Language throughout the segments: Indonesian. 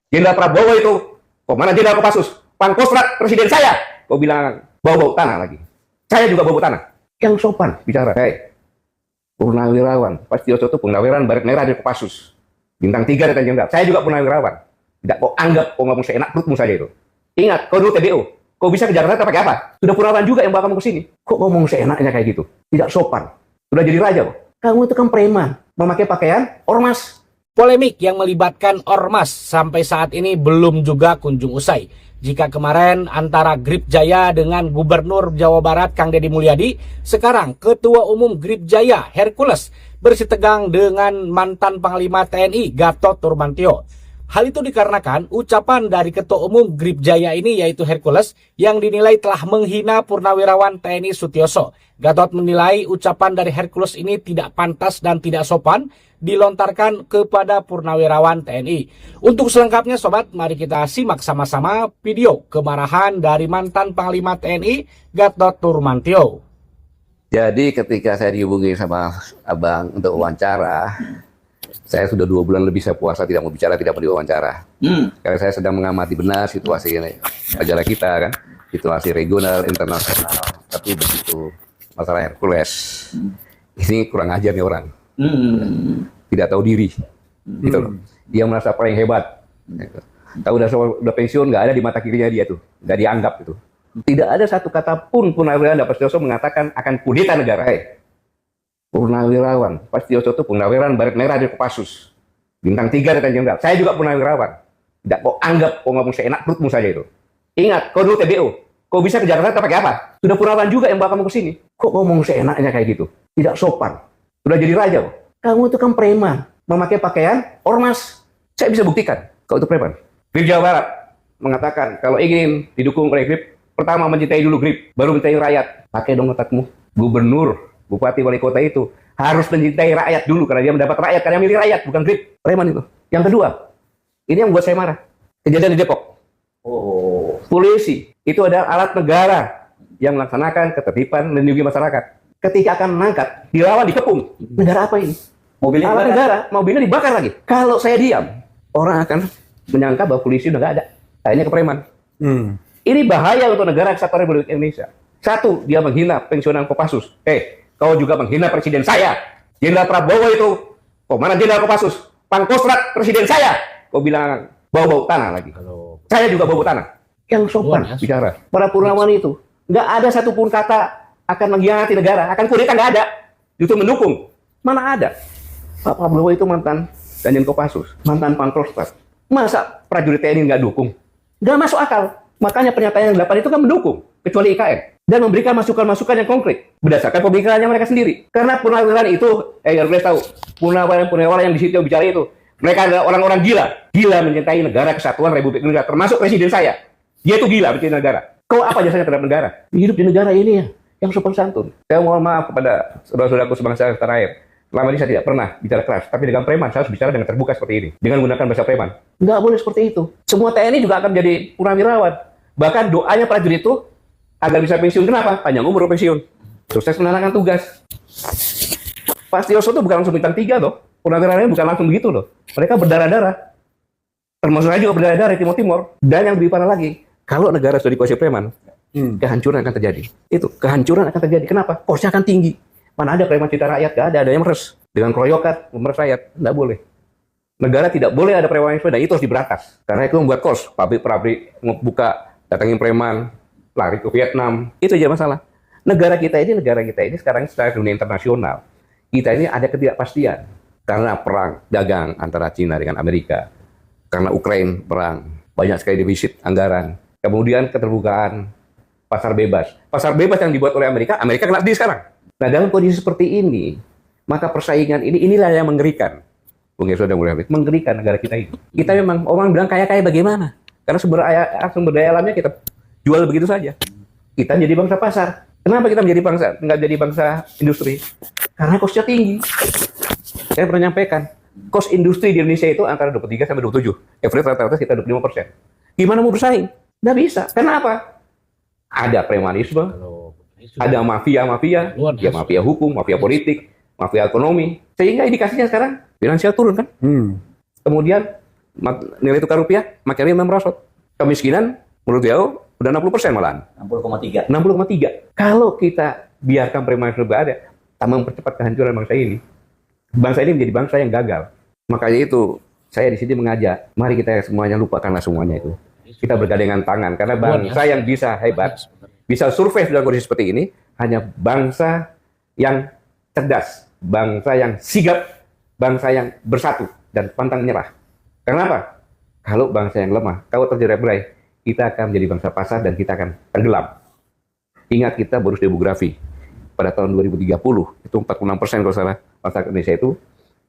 Jenderal Prabowo itu, mana Jenderal Kopassus, Pangkostrat presiden saya. Kau bilang bau-bau tanah lagi. Saya juga bau tanah. Yang sopan bicara. Hei, Purnawirawan. Pastioso itu Purnawirawan Baret Merah dari Kopassus. Bintang 3 dari Jenderal. Saya juga Purnawirawan. Tidak kau anggap kau ngomong seenak perutmu saja itu. Ingat, kau dulu TBO. Kau bisa ke Jakarta pakai apa? Sudah Purnawirawan juga yang bawa kamu ke sini. Kok ngomong seenaknya kayak gitu? Tidak sopan. Sudah jadi raja kok. Kamu itu kan preman. Memakai pakaian ormas. Polemik yang melibatkan ormas sampai saat ini belum juga kunjung usai. Jika kemarin antara Grip Jaya dengan Gubernur Jawa Barat Kang Deddy Mulyadi, sekarang Ketua Umum Grip Jaya Hercules bersitegang dengan mantan Panglima TNI Gatot Nurmantio. Hal itu dikarenakan ucapan dari Ketua Umum Grip Jaya ini yaitu Hercules yang dinilai telah menghina Purnawirawan TNI Sutioso. Gatot menilai ucapan dari Hercules ini tidak pantas dan tidak sopan dilontarkan kepada Purnawirawan TNI. Untuk selengkapnya sobat, mari kita simak sama-sama video kemarahan dari mantan Panglima TNI Gatot Nurmantio. Jadi ketika saya dihubungi sama abang untuk wawancara, saya sudah 2 bulan lebih saya puasa, tidak mau bicara, tidak mau diwawancara. Karena saya sedang mengamati benar situasi ini, majalah kita kan, situasi regional, internasional. Tapi begitu masalah Hercules, ini kurang ajar nih orang. Tidak tahu diri, gitu loh. Dia merasa paling hebat. Tahu udah pensiun, nggak ada di mata kirinya dia tuh, nggak dianggap itu. Tidak ada satu kata pun Purnawirawan Pastioso mengatakan akan kudeta negara. Hey, Purnawirawan Pastioso itu Purnawirawan Baret Merah dari Kopassus. Bintang 3 dari Jenderal. Saya juga Purnawirawan. Tidak kau anggap kau ngomong seenak perutmu saja itu. Ingat, kau dulu TBO. Kau bisa ke Jakarta pakai apa? Sudah Purnawirawan juga yang bawa kamu ke sini. Kok ngomong seenaknya kayak gitu? Tidak sopan. Sudah jadi raja kok. Kamu itu kan preman. Memakai pakaian ormas. Saya bisa buktikan. Kau itu preman. Grip Jawa Barat mengatakan kalau ingin didukung oleh Grip, pertama mencintai dulu Grip, baru mencintai rakyat. Pakai dong otakmu. Gubernur, bupati, wali kota itu harus mencintai rakyat dulu karena dia mendapat rakyat, karena milih rakyat, bukan Grip. Preman itu. Yang kedua, ini yang buat saya marah. Kejadian di Depok. Polisi itu adalah alat negara yang melaksanakan ketertiban melindungi masyarakat. Ketika akan mengangkat, dilawan, dikepung. Negara apa ini? Mobilnya alat negara, mobilnya dibakar lagi. Kalau saya diam, orang akan menyangka bahwa polisi udah nggak ada. Akhirnya ke preman. Ini bahaya untuk negara kesatuan Republik Indonesia. Satu, dia menghina pensiunan Kopassus. Kau juga menghina presiden saya. Jenderal Prabowo itu, mana Jenderal Kopassus? Pangkostrat presiden saya. Kau bilang bau-bau tanah lagi. Saya juga bau tanah. Yang sopan bicara. Para Purnawirawan itu, nggak ada satupun kata akan mengkhianati negara, akan kudeta, nggak ada. Justru mendukung. Mana ada? Pak Prabowo itu mantan Danjen Kopassus, mantan Pangkostrat. Masa prajurit TNI nggak dukung? Nggak masuk akal. Makanya pernyataan yang 8 itu kan mendukung, kecuali IKN. Dan memberikan masukan-masukan yang konkret berdasarkan pemikirannya mereka sendiri. Karena Purnawirawan itu, harus tahu, Purnawirawan yang di situ bicara itu, mereka adalah orang-orang gila mencintai negara kesatuan Republik Indonesia, termasuk presiden saya. Dia itu gila mencintai negara. Kau apa jasanya terhadap negara? Hidup di negara ini ya, yang sopan santun. Saya mohon maaf kepada saudara-saudaraku sebangsa tanah air. Selama ini saya tidak pernah bicara keras, tapi dengan preman saya harus bicara dengan terbuka seperti ini, dengan menggunakan bahasa preman. Nggak boleh seperti itu. Semua TNI juga akan menjadi Purnawirawan. Bahkan doanya prajurit itu agar bisa pensiun. Kenapa? Panjang umur pensiun. Sukses menjalankan tugas. Pastioso itu bukan langsung bintang 3 loh. Purnawirawan bukan langsung begitu loh. Mereka berdarah-darah. Termasuk saya juga berdarah-darah di Timur. Dan yang lebih parah lagi, kalau negara sudah dikuasai preman, kehancuran akan terjadi. Itu, kehancuran akan terjadi. Kenapa? Kosnya akan tinggi. Mana ada preman cinta rakyat? Gak ada yang meres. Dengan keroyokan, memeres rakyat. Nggak boleh. Negara tidak boleh ada preman yang dan itu harus diberantas. Karena itu membuat kos. Pabrik-pabrik buka, datangin preman, lari ke Vietnam. Itu aja masalah. Negara kita ini sekarang secara dunia internasional. Kita ini ada ketidakpastian. Karena perang dagang antara Cina dengan Amerika. Karena Ukraina perang. Banyak sekali defisit anggaran. Kemudian keterbukaan pasar bebas. Pasar bebas yang dibuat oleh Amerika kena di sekarang. Nah, dalam kondisi seperti ini, maka persaingan inilah yang mengerikan. Bung Yesod dan mengerikan negara kita ini. Kita memang, orang bilang kaya-kaya bagaimana? Karena sumber daya alamnya kita jual begitu saja. Kita jadi bangsa pasar. Kenapa kita nggak jadi bangsa industri? Karena kosnya tinggi. Saya pernah nyampaikan, kos industri di Indonesia itu antara 23 sampai 27. Average rata-rata kita 25%. Gimana mau bersaing? Nggak bisa. Kenapa? Ada premanisme, ada mafia-mafia, ya mafia hukum, mafia politik, mafia ekonomi. Sehingga indikasinya sekarang finansial turun kan? Kemudian nilai tukar rupiah makin merosot. Kemiskinan menurut dia udah 60% malahan. 60,3. 60,3. Kalau kita biarkan premanisme berada, tak mempercepat kehancuran bangsa ini. Bangsa ini menjadi bangsa yang gagal. Makanya itu saya di sini mengajak, mari kita semuanya lupakanlah semuanya itu. Kita bergandengan tangan karena bangsa yang bisa hebat, bisa survive dalam kondisi seperti ini hanya bangsa yang cerdas, bangsa yang sigap, bangsa yang bersatu dan pantang menyerah. Kenapa? Kalau bangsa yang lemah, kalau terjerat-berai, kita akan menjadi bangsa pasar dan kita akan tenggelam. Ingat kita bonus demografi pada tahun 2030 itu 46% kalau salah masyarakat Indonesia itu.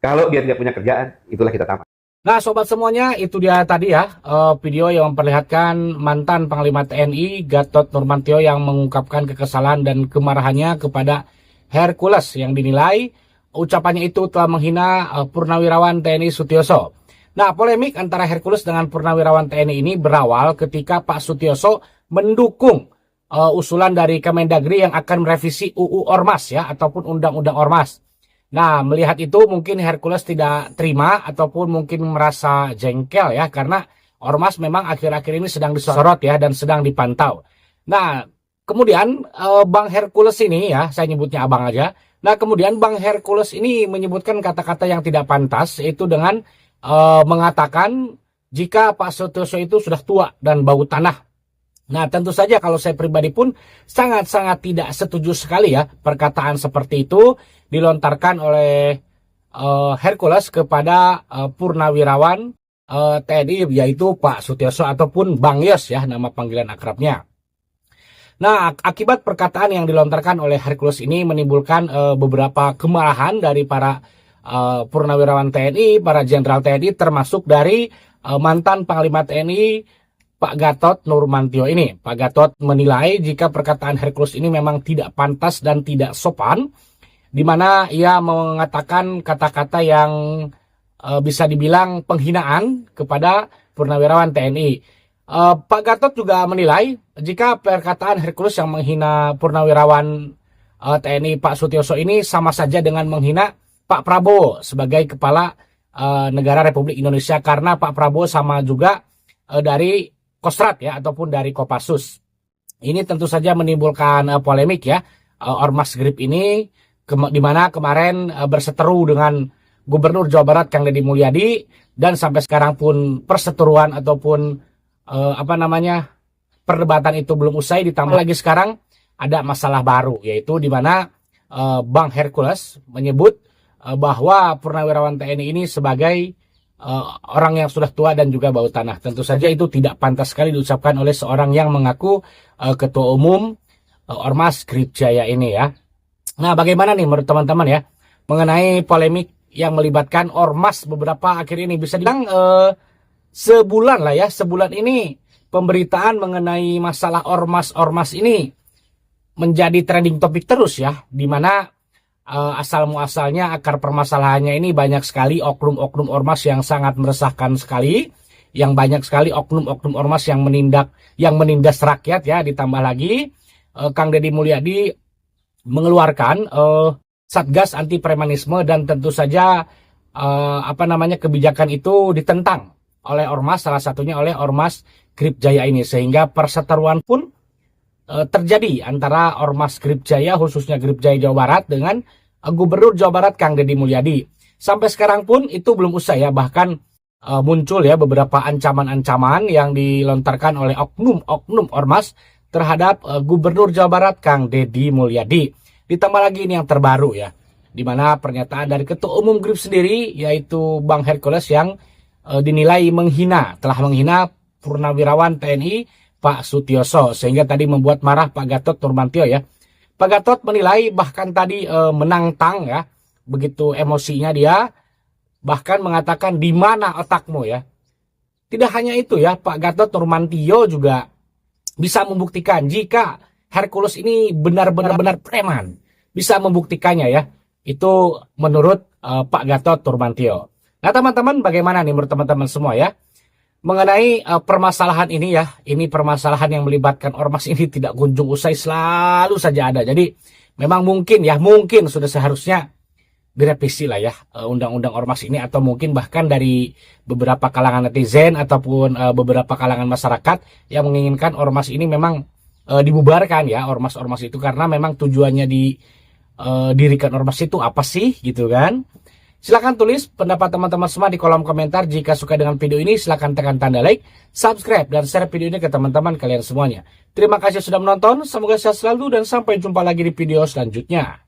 Kalau dia tidak punya kerjaan, itulah kita tamat. Nah, sobat semuanya, itu dia tadi ya video yang memperlihatkan mantan Panglima TNI Gatot Nurmantio yang mengungkapkan kekesalan dan kemarahannya kepada Hercules yang dinilai ucapannya itu telah menghina Purnawirawan TNI Sutioso. Nah, polemik antara Hercules dengan Purnawirawan TNI ini berawal ketika Pak Sutioso mendukung usulan dari Kemendagri yang akan merevisi UU Ormas ya, ataupun Undang-Undang Ormas. Nah, melihat itu mungkin Hercules tidak terima ataupun mungkin merasa jengkel ya, karena Ormas memang akhir-akhir ini sedang disorot ya dan sedang dipantau. Nah, kemudian Bang Hercules ini ya, saya nyebutnya abang aja. Nah, kemudian Bang Hercules ini menyebutkan kata-kata yang tidak pantas, yaitu dengan mengatakan jika Pak Sutioso itu sudah tua dan bau tanah. Nah, tentu saja kalau saya pribadi pun sangat-sangat tidak setuju sekali ya perkataan seperti itu dilontarkan oleh Hercules kepada Purnawirawan TNI yaitu Pak Sutioso ataupun Bang Yos ya nama panggilan akrabnya. Nah, akibat perkataan yang dilontarkan oleh Hercules ini menimbulkan beberapa kemarahan dari para Purnawirawan TNI, para jenderal TNI termasuk dari mantan Panglima TNI Pak Gatot Nurmantio ini. Pak Gatot menilai jika perkataan Hercules ini memang tidak pantas dan tidak sopan, di mana ia mengatakan kata-kata yang bisa dibilang penghinaan kepada Purnawirawan TNI. Pak Gatot juga menilai jika perkataan Hercules yang menghina Purnawirawan TNI Pak Sutioso ini sama saja dengan menghina Pak Prabowo sebagai kepala negara Republik Indonesia, karena Pak Prabowo sama juga dari Kostrad ya ataupun dari Kopassus. Ini tentu saja menimbulkan polemik ya. Ormas Grip ini di mana kemarin berseteru dengan Gubernur Jawa Barat Kang Deddy Mulyadi, dan sampai sekarang pun perseteruan ataupun perdebatan itu belum usai, ditambah lagi sekarang ada masalah baru, yaitu di mana Bang Hercules menyebut bahwa Purnawirawan TNI ini sebagai orang yang sudah tua dan juga bau tanah. Tentu saja itu tidak pantas sekali diucapkan oleh seorang yang mengaku ketua umum Ormas Grip Jaya ini ya. Nah, bagaimana nih menurut teman-teman ya mengenai polemik yang melibatkan Ormas beberapa akhir ini? Bisa dibilang sebulan lah ya, sebulan ini pemberitaan mengenai masalah Ormas ini menjadi trending topik terus ya, di mana asal muasalnya akar permasalahannya ini banyak sekali oknum-oknum Ormas yang sangat meresahkan sekali, yang banyak sekali oknum-oknum Ormas yang menindas rakyat ya. Ditambah lagi Kang Deddy Mulyadi mengeluarkan Satgas Anti Premanisme, dan tentu saja kebijakan itu ditentang oleh Ormas, salah satunya oleh Ormas Grip Jaya ini, sehingga perseteruan pun terjadi antara Ormas Grip Jaya, khususnya Grip Jaya Jawa Barat, dengan Gubernur Jawa Barat Kang Deddy Mulyadi. Sampai sekarang pun itu belum usai ya, bahkan muncul ya beberapa ancaman-ancaman yang dilontarkan oleh oknum-oknum Ormas terhadap Gubernur Jawa Barat Kang Deddy Mulyadi. Ditambah lagi ini yang terbaru ya, di mana pernyataan dari Ketua Umum Grip sendiri yaitu Bang Hercules yang dinilai telah menghina Purnawirawan TNI Pak Sutioso, sehingga tadi membuat marah Pak Gatot Nurmantio ya. Pak Gatot menilai bahkan tadi menantang ya, begitu emosinya dia, bahkan mengatakan di mana otakmu ya. Tidak hanya itu ya, Pak Gatot Nurmantio juga bisa membuktikan jika Hercules ini benar-benar preman, bisa membuktikannya ya. Itu menurut Pak Gatot Nurmantio. Nah teman-teman, bagaimana nih menurut teman-teman semua ya mengenai permasalahan ini ya? Ini permasalahan yang melibatkan Ormas ini tidak kunjung usai, selalu saja ada. Jadi memang mungkin sudah seharusnya direvisi lah ya undang-undang ormas ini, atau mungkin bahkan dari beberapa kalangan netizen ataupun beberapa kalangan masyarakat yang menginginkan ormas ini memang dibubarkan ya, ormas-ormas itu, karena memang tujuannya didirikan ormas itu apa sih gitu kan. Silahkan tulis pendapat teman-teman semua di kolom komentar. Jika suka dengan video ini, silahkan tekan tanda like, subscribe, dan share video ini ke teman-teman kalian semuanya. Terima kasih sudah menonton, semoga sehat selalu dan sampai jumpa lagi di video selanjutnya.